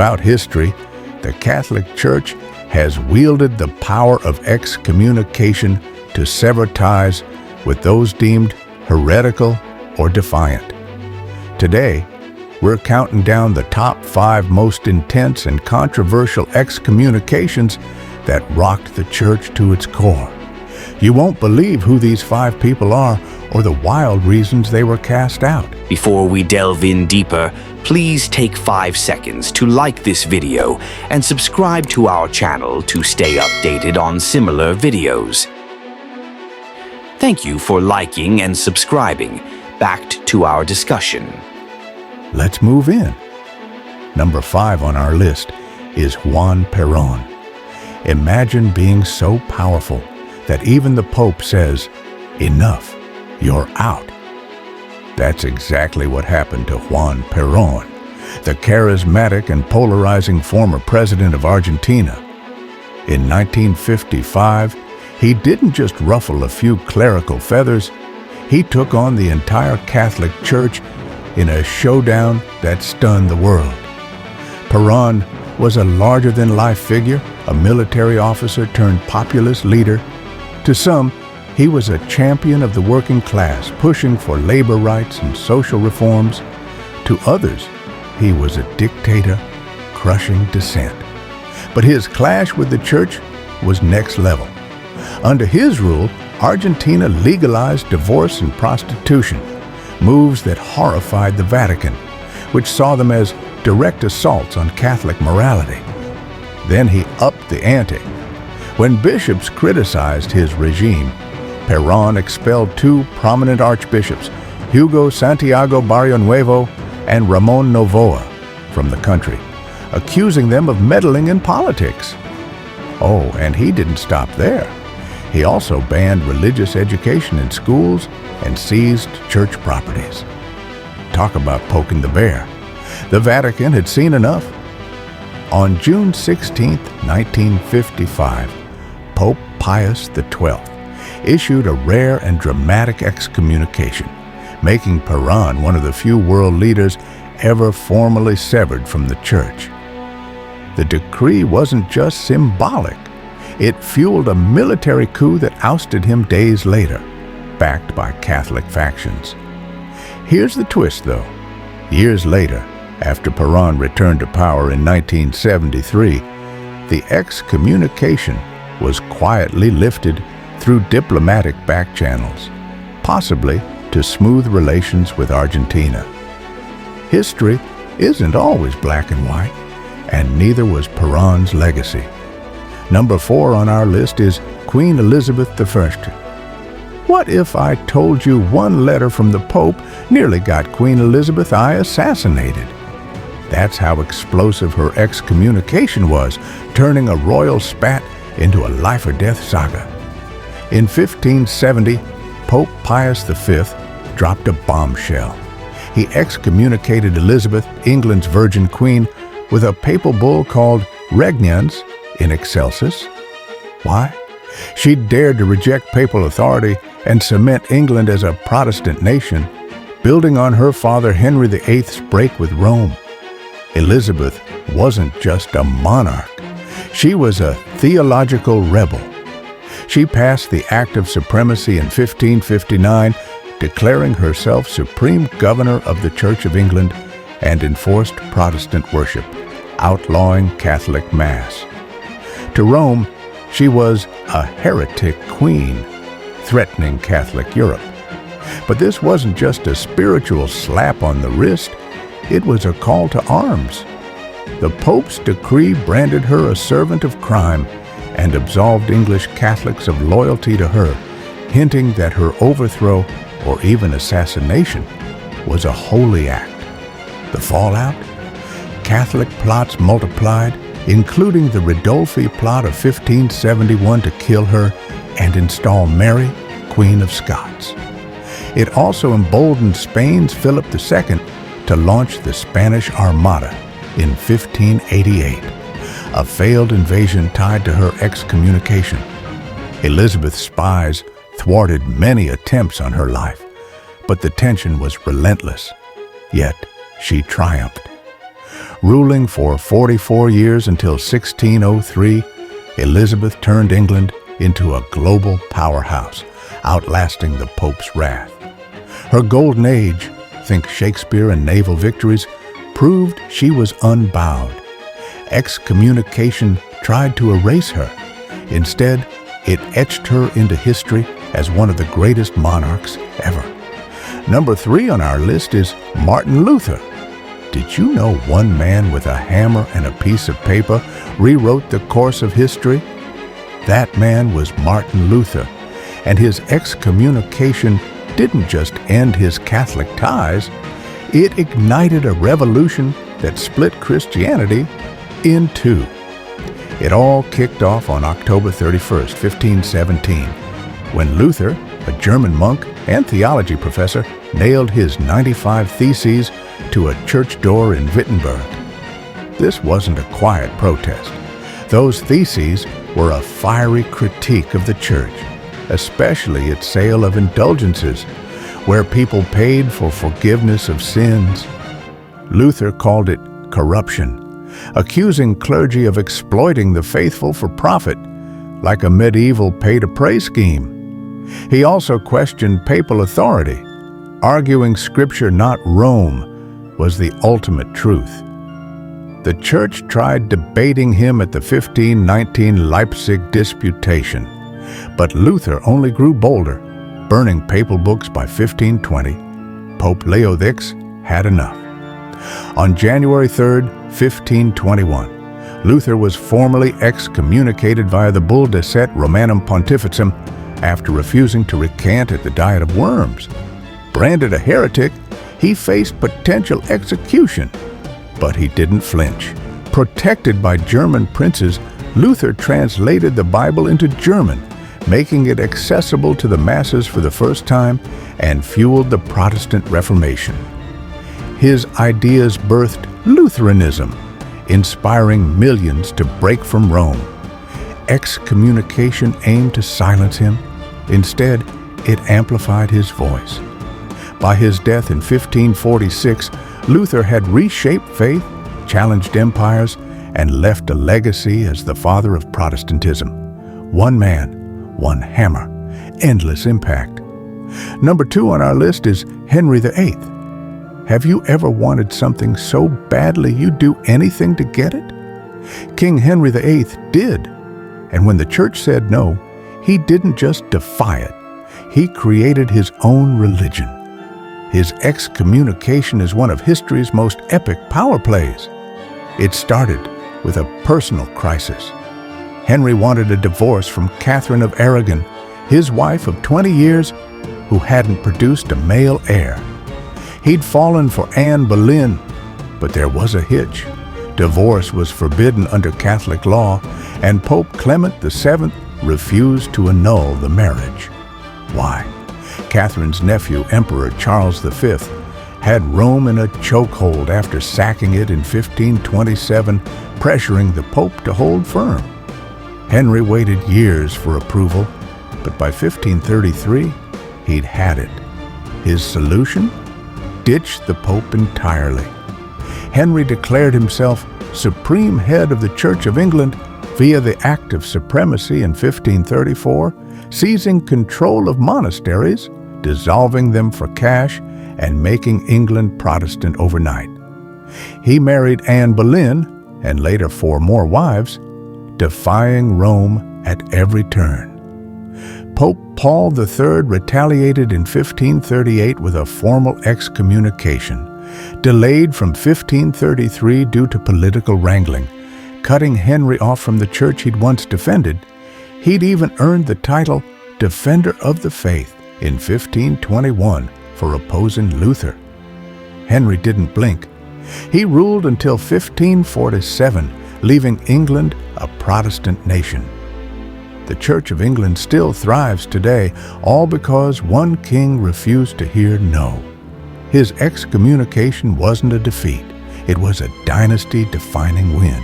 throughout history, the Catholic Church has wielded the power of excommunication to sever ties with those deemed heretical or defiant. Today, we're counting down the top 5 most intense and controversial excommunications that rocked the Church to its core. You won't believe who these 5 people are or the wild reasons they were cast out. Before we delve in deeper, please take 5 seconds to like this video and subscribe to our channel to stay updated on similar videos. Thank you for liking and subscribing. Back to our discussion. Let's move in. Number 5 on our list is Juan Peron. Imagine being so powerful that even the Pope says, "Enough, you're out." That's exactly what happened to Juan Peron, the charismatic and polarizing former president of Argentina. In 1955, he didn't just ruffle a few clerical feathers, he took on the entire Catholic Church in a showdown that stunned the world. Peron was a larger-than-life figure, a military officer turned populist leader. To some, he was a champion of the working class, pushing for labor rights and social reforms. To others, he was a dictator, crushing dissent. But his clash with the church was next level. Under his rule, Argentina legalized divorce and prostitution, moves that horrified the Vatican, which saw them as direct assaults on Catholic morality. Then he upped the ante. When bishops criticized his regime, Peron expelled 2 prominent archbishops, Hugo Santiago Barrionuevo and Ramon Novoa, from the country, accusing them of meddling in politics. Oh, and he didn't stop there. He also banned religious education in schools and seized church properties. Talk about poking the bear. The Vatican had seen enough. On June 16, 1955, Pope Pius XII issued a rare and dramatic excommunication, making Peron one of the few world leaders ever formally severed from the Church. The decree wasn't just symbolic. It fueled a military coup that ousted him days later, backed by Catholic factions. Here's the twist, though. Years later, after Peron returned to power in 1973, the excommunication was quietly lifted through diplomatic back channels, possibly to smooth relations with Argentina. History isn't always black and white, and neither was Peron's legacy. Number 4 on our list is Queen Elizabeth I. What if I told you one letter from the Pope nearly got Queen Elizabeth I assassinated? That's how explosive her excommunication was, turning a royal spat into a life-or-death saga. In 1570, Pope Pius V dropped a bombshell. He excommunicated Elizabeth, England's Virgin Queen, with a papal bull called Regnans in Excelsis. Why? She dared to reject papal authority and cement England as a Protestant nation, building on her father Henry VIII's break with Rome. Elizabeth wasn't just a monarch. She was a theological rebel. She passed the Act of Supremacy in 1559, declaring herself Supreme Governor of the Church of England, and enforced Protestant worship, outlawing Catholic Mass. To Rome, she was a heretic queen, threatening Catholic Europe. But this wasn't just a spiritual slap on the wrist, it was a call to arms. The Pope's decree branded her a servant of crime and absolved English Catholics of loyalty to her, hinting that her overthrow or even assassination was a holy act. The fallout? Catholic plots multiplied, including the Ridolfi plot of 1571 to kill her and install Mary, Queen of Scots. It also emboldened Spain's Philip II to launch the Spanish Armada in 1588, a failed invasion tied to her excommunication. Elizabeth's spies thwarted many attempts on her life, but the tension was relentless. Yet she triumphed. Ruling for 44 years until 1603, Elizabeth turned England into a global powerhouse, outlasting the Pope's wrath. Her golden age, think Shakespeare and naval victories, proved she was unbowed. Excommunication tried to erase her. Instead, it etched her into history as one of the greatest monarchs ever. Number 3 on our list is Martin Luther. Did you know one man with a hammer and a piece of paper rewrote the course of history? That man was Martin Luther, and his excommunication didn't just end his Catholic ties, it ignited a revolution that split Christianity in two. It all kicked off on October 31st, 1517, when Luther, a German monk and theology professor, nailed his 95 theses to a church door in Wittenberg. This wasn't a quiet protest. Those theses were a fiery critique of the church, especially its sale of indulgences, where people paid for forgiveness of sins. Luther called it corruption, accusing clergy of exploiting the faithful for profit, like a medieval pay-to-pray scheme. He also questioned papal authority, arguing Scripture, not Rome, was the ultimate truth. The church tried debating him at the 1519 Leipzig Disputation, but Luther only grew bolder, burning papal books by 1520. Pope Leo VI had enough. On January 3, 1521, Luther was formally excommunicated via the Bull de Set Romanum Pontificem after refusing to recant at the Diet of Worms. Branded a heretic, he faced potential execution, but he didn't flinch. Protected by German princes, Luther translated the Bible into German, making it accessible to the masses for the first time, and fueled the Protestant Reformation. His ideas birthed Lutheranism, inspiring millions to break from Rome. Excommunication aimed to silence him. Instead, it amplified his voice. By his death in 1546, Luther had reshaped faith, challenged empires, and left a legacy as the father of Protestantism. One man, one hammer, endless impact. Number 2 on our list is Henry VIII. Have you ever wanted something so badly you'd do anything to get it? King Henry VIII did, and when the church said no, he didn't just defy it, he created his own religion. His excommunication is one of history's most epic power plays. It started with a personal crisis. Henry wanted a divorce from Catherine of Aragon, his wife of 20 years, who hadn't produced a male heir. He'd fallen for Anne Boleyn, but there was a hitch. Divorce was forbidden under Catholic law, and Pope Clement VII refused to annul the marriage. Why? Catherine's nephew, Emperor Charles V, had Rome in a chokehold after sacking it in 1527, pressuring the Pope to hold firm. Henry waited years for approval, but by 1533, he'd had it. His solution? Ditch the Pope entirely. Henry declared himself supreme head of the Church of England via the Act of Supremacy in 1534, seizing control of monasteries, dissolving them for cash, and making England Protestant overnight. He married Anne Boleyn, and later 4 more wives, defying Rome at every turn. Pope Paul III retaliated in 1538 with a formal excommunication, delayed from 1533 due to political wrangling, cutting Henry off from the church he'd once defended. He'd even earned the title Defender of the Faith in 1521 for opposing Luther. Henry didn't blink. He ruled until 1547, leaving England a Protestant nation. The Church of England still thrives today, all because one king refused to hear no. His excommunication wasn't a defeat. It was a dynasty-defining win.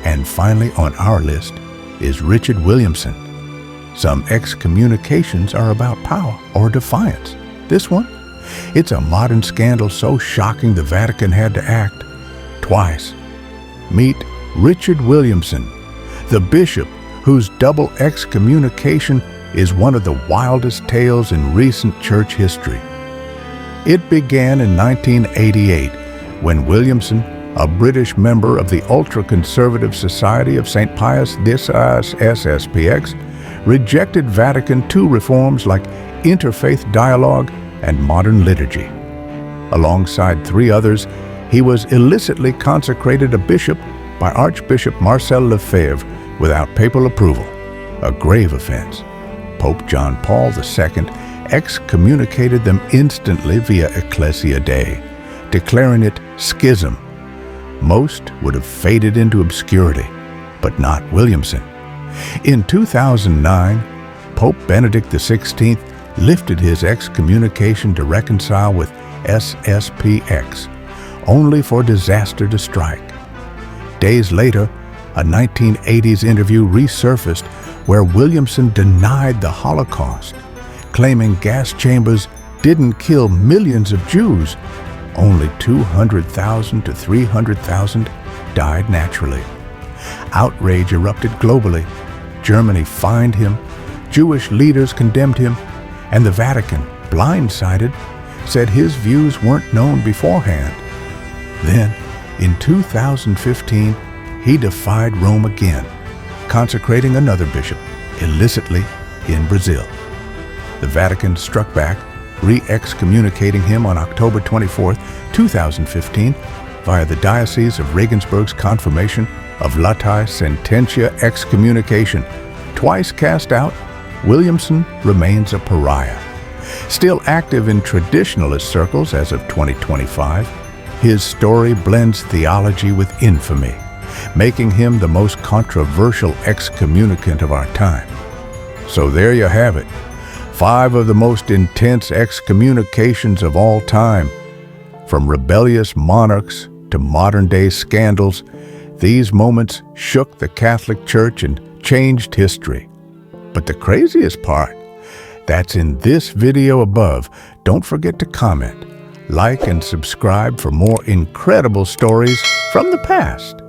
And finally on our list is Richard Williamson. Some excommunications are about power or defiance. This one? It's a modern scandal so shocking the Vatican had to act. twice. Meet Richard Williamson, the bishop whose double excommunication is one of the wildest tales in recent church history. It began in 1988 when Williamson, a British member of the ultra-conservative Society of St. Pius X SSPX, rejected Vatican II reforms like interfaith dialogue and modern liturgy. Alongside 3 others, he was illicitly consecrated a bishop by Archbishop Marcel Lefebvre without papal approval, a grave offense. Pope John Paul II excommunicated them instantly via Ecclesia Dei, declaring it schism. Most would have faded into obscurity, but not Williamson. In 2009, Pope Benedict XVI lifted his excommunication to reconcile with SSPX, only for disaster to strike. Days later, a 1980s interview resurfaced where Williamson denied the Holocaust, claiming gas chambers didn't kill millions of Jews. Only 200,000 to 300,000 died naturally. Outrage erupted globally. Germany fined him, Jewish leaders condemned him, and the Vatican, blindsided, said his views weren't known beforehand. Then, in 2015, he defied Rome again, consecrating another bishop, illicitly, in Brazil. The Vatican struck back, re-excommunicating him on October 24, 2015, via the Diocese of Regensburg's confirmation of Latae Sententia excommunication. Twice cast out, Williamson remains a pariah. Still active in traditionalist circles as of 2025, his story blends theology with infamy, making him the most controversial excommunicant of our time. So there you have it. 5 of the most intense excommunications of all time. From rebellious monarchs to modern-day scandals, these moments shook the Catholic Church and changed history. But the craziest part, that's in this video above. Don't forget to comment, like, and subscribe for more incredible stories from the past.